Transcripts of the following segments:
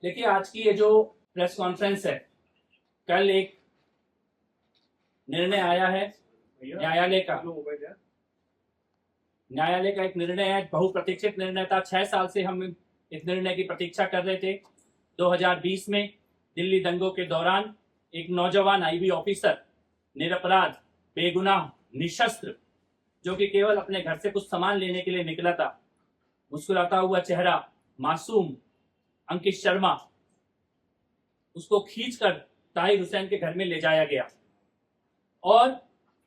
देखिए, आज की ये जो प्रेस कॉन्फ्रेंस है, कल एक निर्णय आया है न्यायालय का एक निर्णय है, बहुप्रतीक्षित निर्णय था। 6 साल से हम इस निर्णय की प्रतीक्षा कर रहे थे। 2020 में दिल्ली दंगों के दौरान एक नौजवान आईबी ऑफिसर, निरपराध, बेगुनाह, निशस्त्र, जो कि केवल अपने घर से कुछ सामान लेने के लिए निकला था, मुस्कुराता हुआ चेहरा, मासूम अंकित शर्मा, उसको खींचकर ताहिर हुसैन के घर में ले जाया गया। और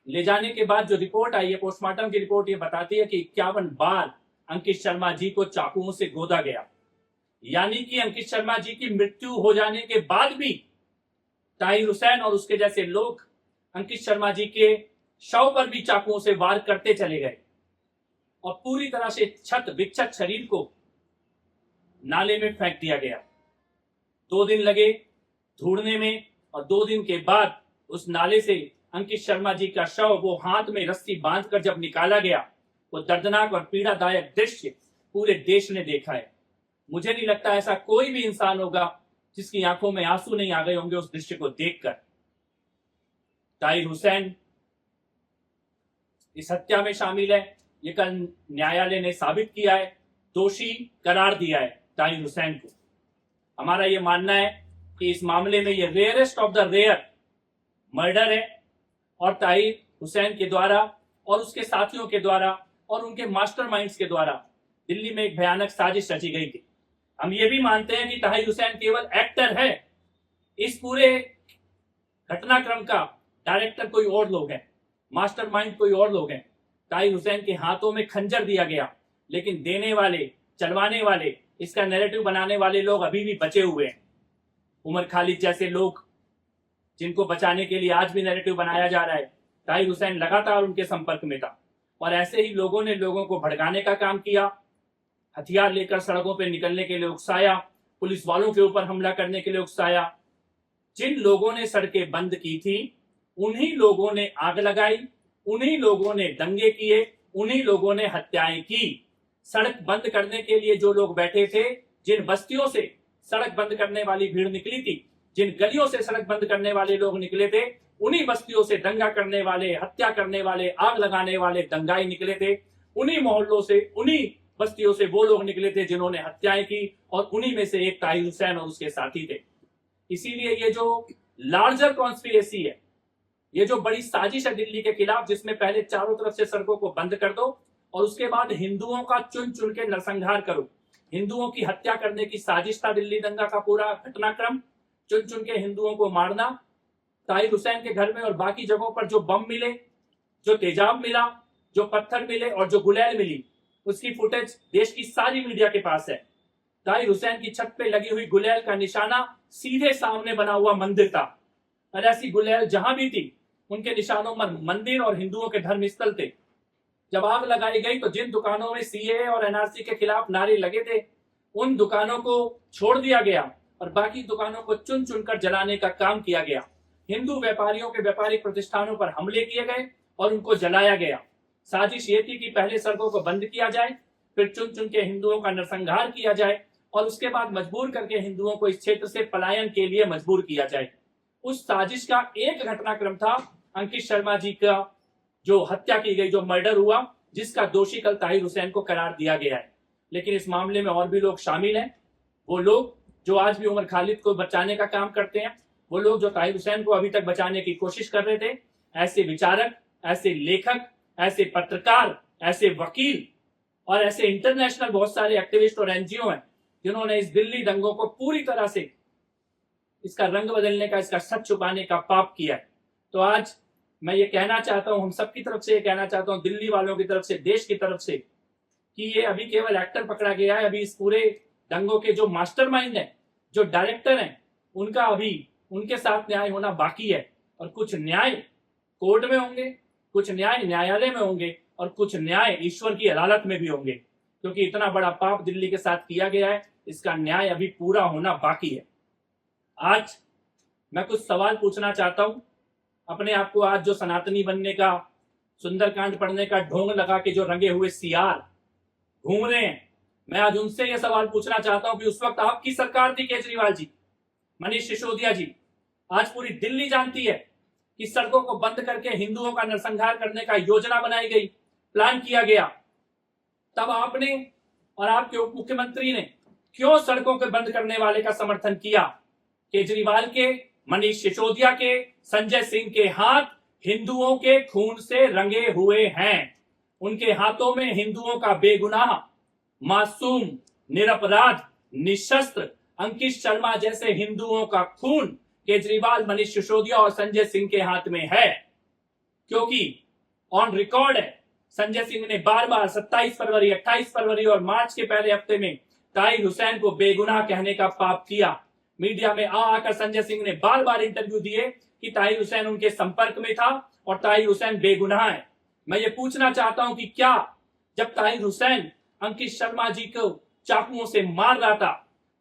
ले जाने के बाद जो रिपोर्ट आई है, पोस्टमार्टम की रिपोर्ट, ये बताती है कि 51 बार अंकित शर्मा जी को चाकुओं से गोदा गया। यानी कि अंकित शर्मा जी की मृत्यु हो जाने के बाद भी ताहिर हुसैन और उसके जैसे लोग अंकित शर्मा जी के शव पर भी चाकुओं से वार करते चले गए और पूरी तरह से छत विक्षत शरीर को नाले में फेंक दिया गया। 2 दिन लगे ढूंढने में और 2 दिन के बाद उस नाले से अंकित शर्मा जी का शव, वो हाथ में रस्सी बांधकर जब निकाला गया, वो दर्दनाक और पीड़ादायक दृश्य पूरे देश ने देखा है। मुझे नहीं लगता ऐसा कोई भी इंसान होगा जिसकी आंखों में आंसू नहीं आ गए होंगे उस दृश्य को देखकर। ताहिर हुसैन इस हत्या में शामिल है, ये कल न्यायालय ने साबित किया है, दोषी करार दिया है ताहिर हुसैन को। हमारा ये मानना है कि इस मामले में ये rarest of the rare murder है और ताहिर हुसैन के द्वारा और उसके साथियों के द्वारा और उनके मास्टरमाइंड्स के द्वारा दिल्ली में एक भयानक साजिश रची गई थी। हम ये भी मानते हैं कि ताहिर हुसैन केवल एक्टर है, इस पूरे घटनाक्रम का डायरेक्टर कोई और लोग हैं, मास्टरमाइंड कोई और लोग हैं। ताहिर हुसैन के हाथों में खंजर दिया गया, लेकिन देने वाले, चलवाने वाले, इसका नैरेटिव बनाने वाले लोग अभी भी बचे हुए हैं। उमर खालिद जैसे लोग, जिनको बचाने के लिए आज भी नैरेटिव बनाया जा रहा है। ताहिर हुसैन लगातार उनके संपर्क में था और ऐसे ही लोगों ने लोगों को भड़काने का काम किया, हथियार लेकर सड़कों पर निकलने के लिए उकसाया, पुलिस वालों के ऊपर हमला करने के लिए उकसाया। जिन लोगों ने सड़कें बंद की थी, उन्हीं लोगों ने आग लगाई, उन्हीं लोगों ने दंगे किए, उन्हीं लोगों ने हत्याएं की। सड़क बंद करने के लिए जो लोग बैठे थे, जिन बस्तियों से सड़क बंद करने वाली भीड़ निकली थी, जिन गलियों से सड़क बंद करने वाले लोग निकले थे, उन्हीं बस्तियों से दंगा करने वाले, हत्या करने वाले, आग लगाने वाले दंगाई निकले थे। उन्हीं मोहल्लों से, उन्हीं बस्तियों से वो लोग निकले थे जिन्होंने हत्याएं की और उन्हीं में से एक ताहिर हुसैन और उसके साथी थे। इसीलिए ये जो लार्जर कॉन्स्पिरेसी है, ये जो बड़ी साजिश है दिल्ली के खिलाफ, जिसमें पहले चारों तरफ से सड़कों को बंद कर दो और उसके बाद हिंदुओं का चुन चुन के नरसंहार करो, हिंदुओं की हत्या करने की साजिश था दिल्ली दंगा का पूरा घटनाक्रम। चुन चुन के हिंदुओं को मारना। ताहिर हुसैन के घर में और बाकी जगहों पर जो बम मिले, जो तेजाब मिला, जो पत्थर मिले और जो गुलेल मिली, उसकी फुटेज देश की सारी मीडिया के पास है। ताहिर हुसैन की छत पे लगी हुई गुलेल का निशाना सीधे सामने बना हुआ मंदिर था और ऐसी गुलेल जहां भी थी, उनके निशानों में मंदिर और हिंदुओं के धर्म स्थल थे। जब आग लगाई गई तो जिन दुकानों में सीएए और एनआरसी के खिलाफ नारे लगे थे, उन दुकानों को छोड़ दिया गया और बाकी दुकानों को चुन चुनकर जलाने का काम किया गया। हिंदू व्यापारियों के व्यापारिक प्रतिष्ठानों पर हमले किए गए और उनको जलाया गया। साजिश ये थी कि पहले सड़कों को बंद किया जाए, फिर चुन चुन के हिंदुओं का नरसंहार किया जाए और उसके बाद मजबूर करके हिंदुओं को इस क्षेत्र से पलायन के लिए मजबूर किया जाए। उस साजिश का एक घटनाक्रम था अंकित शर्मा जी का जो हत्या की गई, जो मर्डर हुआ, जिसका दोषी कल ताहिर हुसैन को करार दिया गया है। लेकिन इस मामले में और भी लोग शामिल हैं, वो लोग जो आज भी उमर खालिद को बचाने का काम करते हैं, वो लोग जो ताहिर हुसैन को अभी तक बचाने की कोशिश कर रहे थे। ऐसे विचारक, ऐसे लेखक, ऐसे पत्रकार, ऐसे वकील और ऐसे इंटरनेशनल बहुत सारे एक्टिविस्ट और एनजीओ हैं जिन्होंने इस दिल्ली दंगों को पूरी तरह से इसका रंग बदलने का, इसका सच छुपाने का पाप किया है। तो आज मैं ये कहना चाहता हूं, हम सबकी तरफ से ये कहना चाहता हूं, दिल्ली वालों की तरफ से, देश की तरफ से, कि ये अभी केवल एक्टर पकड़ा गया है। अभी इस पूरे दंगों के जो मास्टरमाइंड है, जो डायरेक्टर हैं, उनका अभी उनके साथ न्याय होना बाकी है और कुछ न्याय कोर्ट में होंगे, कुछ न्याय न्यायालय में होंगे और कुछ न्याय ईश्वर की अदालत में भी होंगे, क्योंकि इतना बड़ा पाप दिल्ली के साथ किया गया है, इसका न्याय अभी पूरा होना बाकी है। आज मैं कुछ सवाल पूछना चाहता हूं अपने आप को। आज जो सनातनी बनने का, सुंदरकांड पढ़ने का ढोंग लगा के जो रंगे हुए सियार घूम रहे हैं, मैं आज उनसे यह सवाल पूछना चाहता हूं कि उस वक्त आपकी सरकार थी केजरीवाल जी, मनीष सिसोदिया जी, आज पूरी दिल्ली जानती है कि सड़कों को बंद करके हिंदुओं का नरसंहार करने का योजना बनाई गई, प्लान किया गया। तब आपने और आपके उप मुख्यमंत्री ने क्यों सड़कों को बंद करने वाले का समर्थन किया? केजरीवाल के, मनीष सिसोदिया के, संजय सिंह के हाथ हिंदुओं के खून से रंगे हुए हैं। उनके हाथों में हिंदुओं का बेगुनाह, मासूम, निरपराध, निशस्त्र अंकित शर्मा जैसे हिंदुओं का खून केजरीवाल, मनीष सिसोदिया और संजय सिंह के हाथ में है। क्योंकि ऑन रिकॉर्ड है, संजय सिंह ने बार बार 27 फरवरी, 28 फरवरी और मार्च के पहले हफ्ते में ताहिर हुसैन को बेगुनाह कहने का पाप किया। मीडिया में आकर संजय सिंह ने बार बार इंटरव्यू दिए कि ताहिर हुसैन उनके संपर्क में था और ताहिर हुसैन बेगुनाह है। मैं ये पूछना चाहता हूं कि क्या जब ताहिर हुसैन अंकित शर्मा जी को चाकुओं से मार रहा था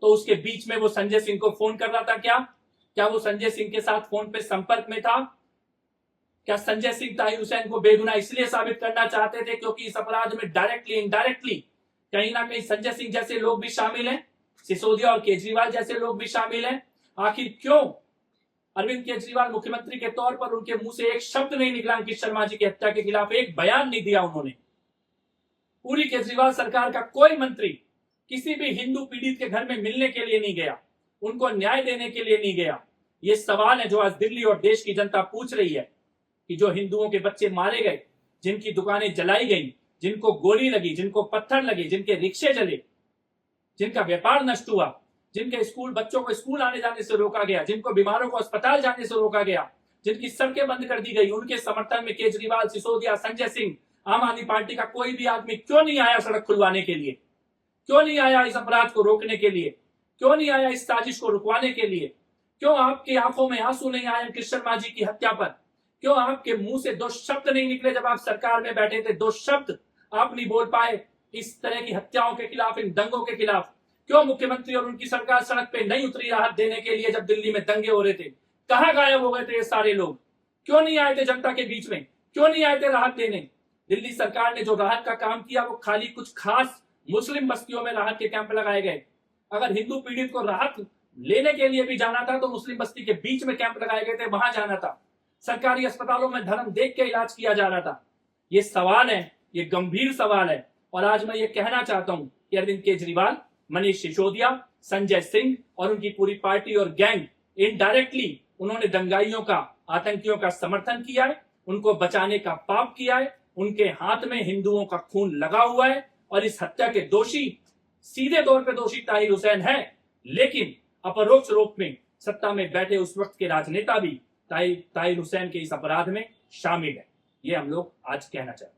तो उसके बीच में वो संजय सिंह को फोन कर रहा था? क्या वो संजय सिंह के साथ फोन पे संपर्क में था? क्या संजय सिंह ताहिर हुसैन को बेगुनाह इसलिए साबित करना चाहते थे क्योंकि इस अपराध में डायरेक्टली इनडायरेक्टली कहीं ना कहीं संजय सिंह जैसे लोग भी शामिल हैं, सिसोदिया और केजरीवाल जैसे लोग भी शामिल हैं? आखिर क्यों अरविंद केजरीवाल मुख्यमंत्री के तौर पर उनके मुंह से एक शब्द नहीं निकला अंकित शर्मा जी की हत्या के खिलाफ, एक बयान नहीं दिया उन्होंने? पूरी केजरीवाल सरकार का कोई मंत्री किसी भी हिंदू पीड़ित के घर में मिलने के लिए नहीं गया, उनको न्याय देने के लिए नहीं गया। ये सवाल है जो आज दिल्ली और देश की जनता पूछ रही है कि जो हिंदुओं के बच्चे मारे गए, जिनकी दुकानें जलाई गई, जिनको गोली लगी, जिनको पत्थर लगे, जिनके रिक्शे जले, जिनका व्यापार नष्ट हुआ, जिनके स्कूल बच्चों को स्कूल आने जाने से रोका गया, जिनको बीमारों को अस्पताल जाने से रोका गया, जिनकी सड़कें बंद कर दी गई, उनके समर्थन में केजरीवाल, सिसोदिया, संजय सिंह, आम आदमी पार्टी का कोई भी आदमी क्यों नहीं आया सड़क खुलवाने के लिए? क्यों नहीं आया इस अपराध को रोकने के लिए? क्यों नहीं आया इस साजिश को रुकवाने के लिए? क्यों आपकी आंखों में आंसू नहीं आए अंकित शर्मा जी की हत्या पर? क्यों आपके मुंह से दो शब्द नहीं निकले जब आप सरकार में बैठे थे? दो शब्द आप नहीं बोल पाए इस तरह की हत्याओं के खिलाफ, इन दंगों के खिलाफ? क्यों मुख्यमंत्री और उनकी सरकार सड़क पे नहीं उतरी राहत देने के लिए जब दिल्ली में दंगे हो रहे थे? कहां गायब हो गए थे ये सारे लोग? क्यों नहीं आए थे जनता के बीच में? क्यों नहीं आए थे राहत देने? दिल्ली सरकार ने जो राहत का काम किया वो खाली कुछ खास मुस्लिम बस्तियों में राहत के कैंप लगाए गए। अगर हिंदू पीड़ित को राहत लेने के लिए भी जाना था तो मुस्लिम बस्ती के बीच में कैंप लगाए गए थे, वहां जाना था। सरकारी अस्पतालों में धर्म देख के इलाज किया जा रहा था। ये सवाल है, ये गंभीर सवाल है। और आज मैं ये कहना चाहता हूं कि अरविंद केजरीवाल, मनीष सिसोदिया, संजय सिंह और उनकी पूरी पार्टी और गैंग इनडायरेक्टली उन्होंने दंगाइयों का, आतंकियों का समर्थन किया है, उनको बचाने का पाप किया है। उनके हाथ में हिंदुओं का खून लगा हुआ है और इस हत्या के दोषी, सीधे तौर पे दोषी ताहिर हुसैन है, लेकिन अपरोक्ष रूप में सत्ता में बैठे उस वक्त के राजनेता भी ताहिर हुसैन के इस अपराध में शामिल है। ये हम लोग आज कहना चाहते हैं।